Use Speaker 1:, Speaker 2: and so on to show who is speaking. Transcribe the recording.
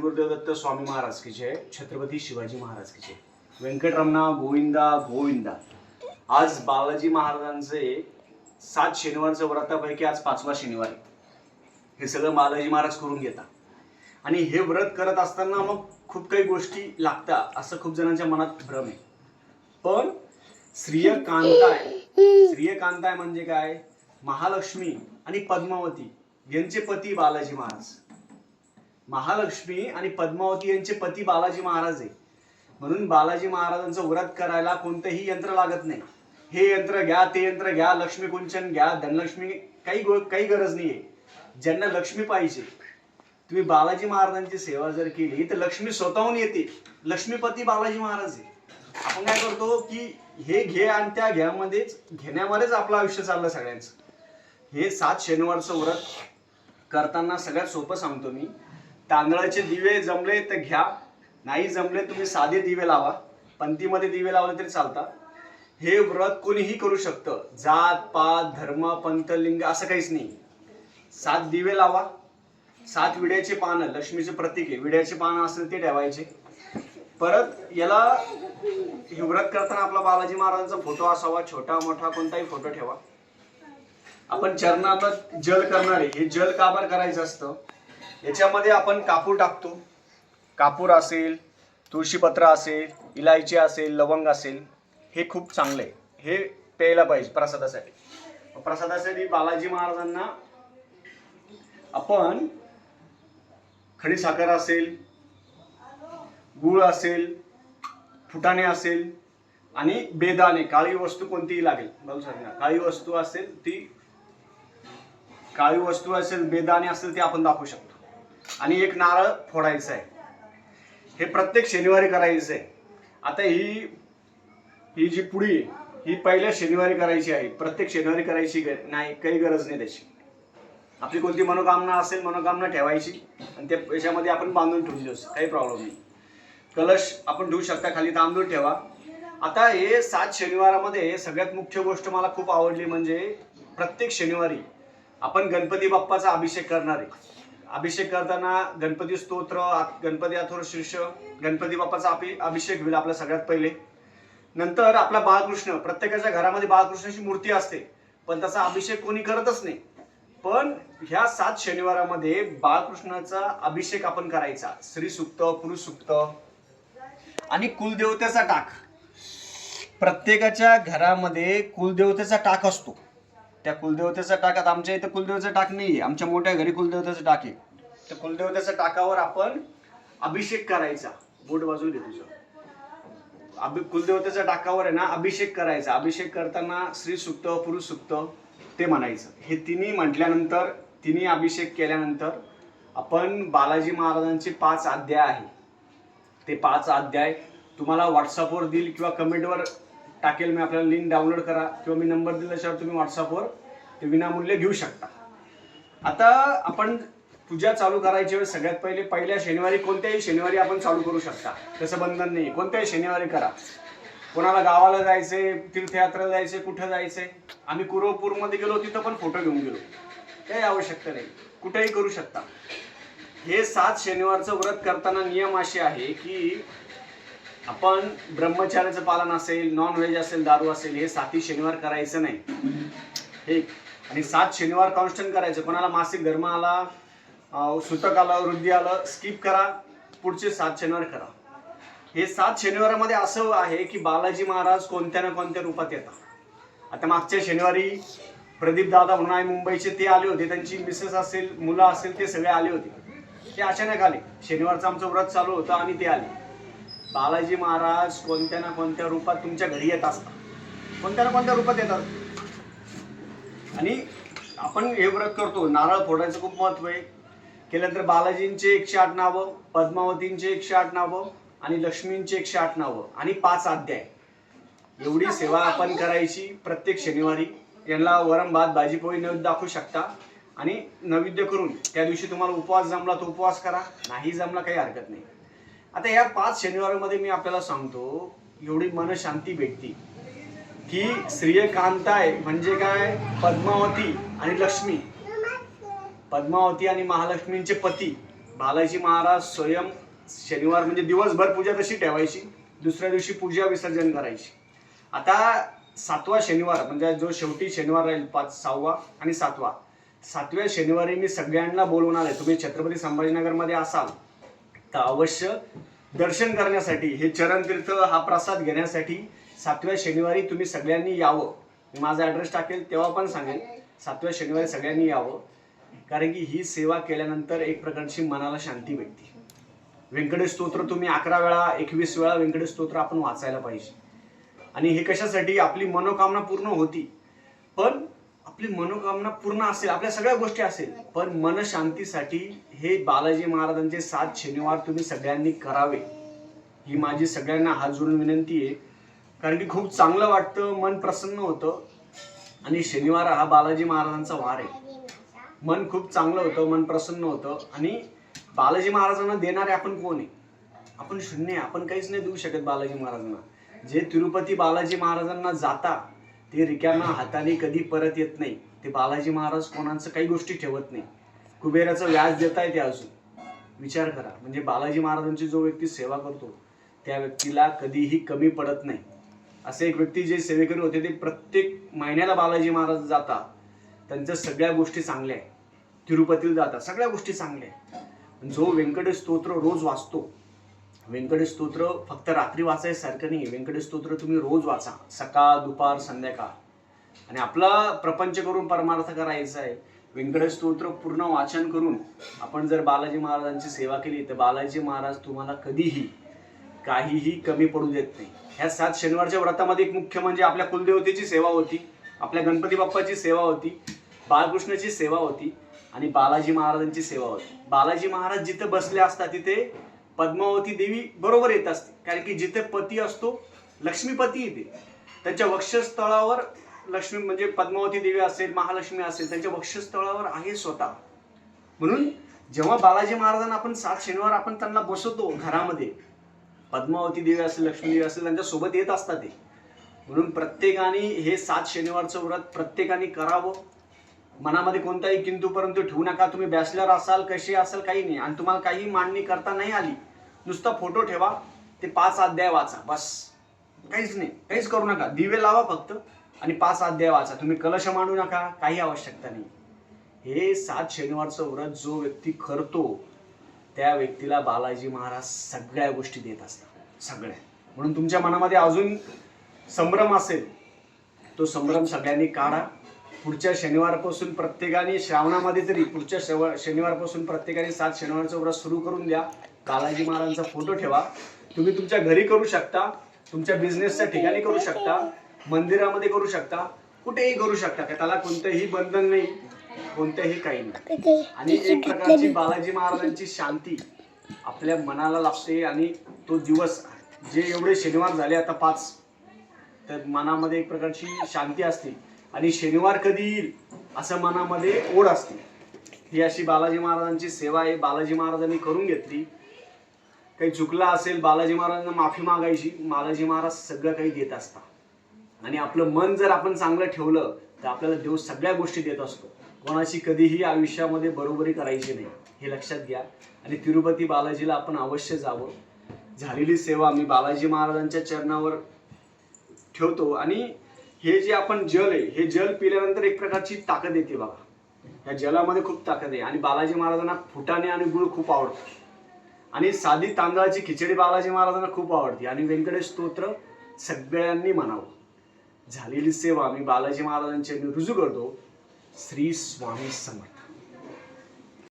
Speaker 1: गुरुदेव दत्त स्वामी महाराज की जय, छत्रपती शिवाजी महाराज की जय, व्यंकटरमणा गोविंदा गोविंदा। आज बालाजी महाराजांचे 7 शनिवारचं व्रतापैकी आज 5वा शनिवार आहे। हे सगळं बालाजी महाराज करून घेतात आणि हे व्रत करत असताना मग खूप काही गोष्टी लागतात असं खूप जणांच्या मनात भ्रम आहे। पण श्रीयकांताय म्हणजे काय? महालक्ष्मी आणि पद्मावती यांचे पती बालाजी महाराज। महालक्ष्मी आणि पद्मावती यांचे पती बालाजी महाराज आहे, म्हणून बालाजी महाराजांचं व्रत करायला कोणतेही यंत्र लागत नाही। हे यंत्र घ्या, ते यंत्र घ्या, लक्ष्मी कुंचन घ्या, धनलक्ष्मी, काही गरज नाहीये। ज्यांना लक्ष्मी पाहिजे, तुम्ही बालाजी महाराजांची सेवा जर केली तर लक्ष्मी स्वतःहून येते। लक्ष्मीपती बालाजी महाराज आहे। आपण काय करतो की हे घे आणि त्या घेण्यामध्येच आपलं आयुष्य चाललं सगळ्यांचं। हे 7 शनिवारचं व्रत करताना सगळ्यात सोपं सांगतो मी। तांदळाचे दिवे जमले तर घ्या, नाही जमले तुम्ही साधे दिवे लावा, पंथीमध्ये दिवे लावले तरी चालतात। हे व्रत कोणीही करू शकतं, जात पात धर्म पंथ लिंग असं काहीच नाही। 7 दिवे लावा, 7 विड्याचे पानं, लक्ष्मीचे प्रतीक आहे, विड्याचे पानं असेल ते ठेवायचे। परत याला हे व्रत करताना आपला बालाजी महाराजांचा फोटो असावा, छोटा मोठा कोणताही फोटो ठेवा। आपण चरणाला जल करणार आहे, हे जल का बरं करायचं असतं? याच्यामध्ये आपण कापूर टाकतो, कापूर असेल, तुळशीपत्र असेल, इलायची असेल, लवंग असेल, हे खूप चांगलं आहे, हे प्यायला पाहिजे प्रसादासाठी। प्रसादासाठी बालाजी महाराजांना आपण खडीसाखर असेल, गूळ असेल, फुटाणे असेल आणि बेदाणे, काळी वस्तू कोणतीही लागेल, काळी वस्तू असेल, बेदाणे असेल ते आपण दाखवू शकतो। आणि एक नारळ फोडायचा आहे। हे प्रत्येक शनिवारी करायचं आहे। आता ही जी पुडी ही पहिल्या शनिवारी करायची आहे, प्रत्येक शनिवारी करायची नाही, काही गरज नाही त्याची। आपली कोणती मनोकामना असेल, मनोकामना ठेवायची आणि ते याच्यामध्ये आपण बांधून ठेवून देऊ, काही प्रॉब्लेम नाही। कलश आपण ठेवू शकता, खाली तांदूळ ठेवा। आता हे 7 शनिवारामध्ये सगळ्यात मुख्य गोष्ट मला खूप आवडली, म्हणजे प्रत्येक शनिवारी आपण गणपती बाप्पाचा अभिषेक करणार आहे। अभिषेक करताना गणपती स्तोत्र, गणपती अथर्व शीर्ष, गणपती बाप्पाचा अभिषेक होईल आपल्या सगळ्यात पहिले। नंतर आपला बाळकृष्ण, प्रत्येकाच्या घरामध्ये बाळकृष्णाची मूर्ती असते, पण त्याचा अभिषेक कोणी करतच नाही। पण ह्या 7 शनिवारामध्ये बाळकृष्णाचा अभिषेक आपण करायचा। श्री सूक्त, पुरुष सूक्त आणि कुलदेवतेचा टाक। प्रत्येकाच्या घरामध्ये कुलदेवतेचा टाक असतो। त्या कुलदेवतेच्या टाकात, आमच्या इथं कुलदेवतेचा टाक नाहीये, आमच्या मोठ्या घरी कुलदेवतेचा टाक आहे। त्या कुलदेवतेच्या टाकावर आपण अभिषेक करायचा। बोट बाजूला घे तुझं। कुलदेवतेच्या टाकावर आहे ना अभिषेक करायचा। अभिषेक करताना श्री सूक्त, पुरुष सूक्त ते म्हणायचं। हे तिन्ही म्हटल्यानंतर, तिन्ही अभिषेक केल्यानंतर आपण बालाजी महाराजांचे 5 अध्याय आहे, ते 5 अध्याय तुम्हाला व्हॉट्सअपवर देईल किंवा कमेंटवर टाकेल मी, आपल्याला लिंक डाउनलोड करा किंवा मी नंबर दिल्याशिवाय तुम्ही व्हॉट्सअपवर ते विनामूल्य घेऊ शकता। आता आपण पूजा चालू करायची वेळेस सगळ्यात पहिल्या शनिवारी, कोणत्याही शनिवारी आपण चालू करू शकता, तसं बंधन नाही, कोणत्याही शनिवारी करा। कोणाला गावाला जायचंय, तीर्थयात्रेला जायचंय, कुठं जायचंय, आम्ही कुरवपूरमध्ये गेलो, तिथं पण फोटो घेऊन गेलो, काही आवश्यकता नाही, कुठेही करू शकता। हे 7 शनिवारचं व्रत करताना नियम असे आहे की आपण ब्रह्मचार्याचं पालन असेल, नॉन व्हेज असेल, दारू असेल, हे 7 शनिवार करायचं नाही। आणि 7 शनिवार कॉन्स्टंट करायचं। कोणाला मासिक धर्म आला, सुतक आलं, वृद्धी आलं, स्किप करा, पुढचे 7 शनिवार करा। हे 7 शनिवारामध्ये असं आहे की बालाजी महाराज कोणत्या ना कोणत्या रूपात येतात। आता मागच्या शनिवारी प्रदीप दादा म्हणून आहे मुंबईचे, ते आले होते, त्यांची मिसेस असेल, मुलं असेल, ते सगळे आले होते। ते अचानक आले, शनिवारचं आमचं व्रत चालू होतं आणि ते आले। बालाजी महाराज कोणत्या ना कोणत्या रूपात तुमच्या घरी येत असतात, कोणत्या ना कोणत्या रूपात येतात। आणि आपण हे व्रत करतो, नारळ फोडायचं खूप महत्व आहे। केल्यानंतर बालाजींचे 108 नावं, पद्मावतींचे 108 नावं आणि लक्ष्मींचे 108 नावं आणि 5 अध्याय, एवढी सेवा आपण करायची प्रत्येक शनिवारी। यांना वरण भात भाजी पोळी नैवेद्य दाखवू शकता आणि नैवेद्य करून त्या दिवशी तुम्हाला उपवास जमला तर उपवास करा, नाही जमला काही हरकत नाही। आता या 5 शनिवारामध्ये मी आपल्याला सांगतो, एवढी मनशांती भेटती की श्रीयकांताय म्हणजे काय? पद्मावती आणि लक्ष्मी, पद्मावती आणि महालक्ष्मींचे पती बालाजी महाराज स्वयं शनिवार म्हणजे दिवसभर पूजा तशी ठेवायची, दुसऱ्या दिवशी पूजा विसर्जन करायची. आता 7वा शनिवार म्हणजे जो शेवटी शनिवार राहील 5, 6वा आणि 7वा, 7व्या शनिवारी मी सगळ्यांना बोलवणार आहे. तुम्ही छत्रपती संभाजीनगरमध्ये असाल तर अवश्य दर्शन करण्यासाठी, हे चरणतीर्थ हा प्रसाद घेण्यासाठी 7व्या शनिवारी तुम्ही सगळ्यांनी यावं. मी माझा ॲड्रेस टाकेल तेव्हा पण सांगेल, 7व्या शनिवारी सगळ्यांनी यावं. कारण की ही सेवा केल्यानंतर एक प्रकारची मनाला शांती भेटते. व्यंकटेश स्तोत्र तुम्ही 11 वेळा 21 वेळा व्यंकटेश स्तोत्र आपण वाचायला पाहिजे. आणि हे कशासाठी? आपली मनोकामना पूर्ण होती. पण आपली मनोकामना पूर्ण असेल, आपल्या सगळ्या गोष्टी असेल, पण मनशांतीसाठी हे बालाजी महाराजांचे 7 शनिवार तुम्ही सगळ्यांनी करावे, ही माझी सगळ्यांना हात जोडून विनंती आहे. कारण की खूप चांगलं वाटतं, मन प्रसन्न होतं. आणि शनिवार हा बालाजी महाराजांचा वार आहे. मन खूप चांगलं होतं, मन प्रसन्न होतं. आणि बालाजी महाराजांना देणारे आपण कोण आहे? आपण शून्य आहे. आपण काहीच नाही देऊ शकत बालाजी महाराजांना. जे तिरुपती बालाजी महाराजांना जाता ते रिकाम्या हाताने कधी परत येत नाही. ते बालाजी महाराज कोणाचं काही गोष्टी ठेवत नाही. कुबेराचं व्याज देताय ते अजून. विचार करा, म्हणजे बालाजी महाराजांची जो व्यक्ती सेवा करतो त्या व्यक्तीला कधीही कमी पडत नाही. असे एक व्यक्ती जे सेवेकरी होते ते प्रत्येक महिन्याला बालाजी महाराज जाता, त्यांच्या सगळ्या गोष्टी चांगल्या आहे. तिरुपतीला जातात, सगळ्या गोष्टी चांगल्या आहे. जो व्यंकटेश स्तोत्र रोज वाचतो, व्यंकटेश स्तोत्र फक्त रात्री वाचायसारखं नाही, व्यंकटेश स्तोत्र तुम्ही रोज वाचा, सकाळ दुपार संध्याकाळ. आणि आपला प्रपंच करून परमार्थ करायचा आहे. व्यंकटेश स्तोत्र पूर्ण वाचन करून आपण जर बालाजी महाराजांची सेवा केली तर बालाजी महाराज तुम्हाला कधीही काहीही कमी पडू देत नाही. ह्या 7 शनिवारच्या व्रतामध्ये एक मुख्य म्हणजे आपल्या कुलदेवतेची सेवा होती, आपल्या गणपती बाप्पाची सेवा होती, बाळकृष्णाची सेवा होती आणि बालाजी महाराजांची सेवा होती. बालाजी महाराज जिथे बसले असतात तिथे पद्मावती देवी बरोबर येत असते. कारण की जिथे पती असतो लक्ष्मीपती येते. त्यांच्या वक्षस्थळावर लक्ष्मी म्हणजे पद्मावती देवी असेल, महालक्ष्मी असेल, त्यांच्या वक्षस्थळावर आहे स्वतः. म्हणून जेव्हा बालाजी महाराजांना आपण 7 शनिवार आपण त्यांना बसवतो घरामध्ये, पद्मावती देवी असेल, लक्ष्मी देवी असेल, त्यांच्या सोबत येत असतात ते. म्हणून प्रत्येकाने हे 7 शनिवारचं व्रत प्रत्येकाने करावं. मनामध्ये कोणताही किंतु परंतु ठेवू नका. तुम्ही बॅचलर असाल, कसे असाल, काही नाही. आणि तुम्हाला काही मांडणी करता नाही आली, नुसता फोटो ठेवा, ते 5 अध्याय वाचा, बस. काहीच नाही, काहीच करू नका. दिवे लावा फक्त आणि 5 अध्याय वाचा. तुम्ही कलश मांडू नका, काही आवश्यकता नाही. हे 7 शनिवारचं व्रत जो व्यक्ती करतो त्या व्यक्तीला बालाजी महाराज सगळ्या गोष्टी देत असतात, सगळ्या. म्हणून तुमच्या मनामध्ये अजून संभ्रम असेल, तो संभ्रम सगळ्यांनी काढा. पुढच्या शनिवारपासून प्रत्येकाने, श्रावणामध्ये तरी पुढच्या शनिवारपासून प्रत्येकाने 7 शनिवारचं व्रत सुरू करून द्या. बालाजी महाराजांचा फोटो ठेवा. तुम्ही तुमच्या घरी करू शकता, तुमच्या बिझनेसच्या ठिकाणी करू शकता, मंदिरामध्ये करू शकता, कुठेही करू शकता. त्याला कोणतंही बंधन नाही, कोणतंही काही नाही. आणि एक प्रकारची बालाजी महाराजांची शांती आपल्या मनाला लागते. आणि तो दिवस जे एवढे शनिवार झाले आता 5, तर मनामध्ये एक प्रकारची शांती असते. आणि शनिवार कधी येईल असं मनामध्ये ओढ असते. ही अशी बालाजी महाराजांची सेवा आहे. बालाजी महाराजांनी करून घेतली. काही चुकलं असेल बालाजी महाराजांना माफी मागायची. बालाजी महाराज सगळं काही देत असतात. आणि आपलं मन जर आपण चांगलं ठेवलं तर आपल्याला देव सगळ्या गोष्टी देत असतो. कोणाची कधीही आयुष्यामध्ये बरोबरी करायची नाही, हे लक्षात घ्या. आणि तिरुपती बालाजीला आपण अवश्य जावं. झालेली सेवा मी बालाजी महाराजांच्या चरणावर ठेवतो. आणि हे जे आपण जल आहे, हे जल पिल्यानंतर एक प्रकारची ताकद येते बघा. या जलामध्ये खूप ताकद आहे. आणि बालाजी महाराजांना फुटाणे आणि गुळ खूप आवडतो. आणि साधी तांदळाची खिचडी बालाजी महाराजांना खूप आवडते. आणि व्यंकटेश स्तोत्र सगळ्यांनी म्हणावं. झालेली सेवा मी बालाजी महाराजांची रुजू करतो. श्री स्वामी समर्थ.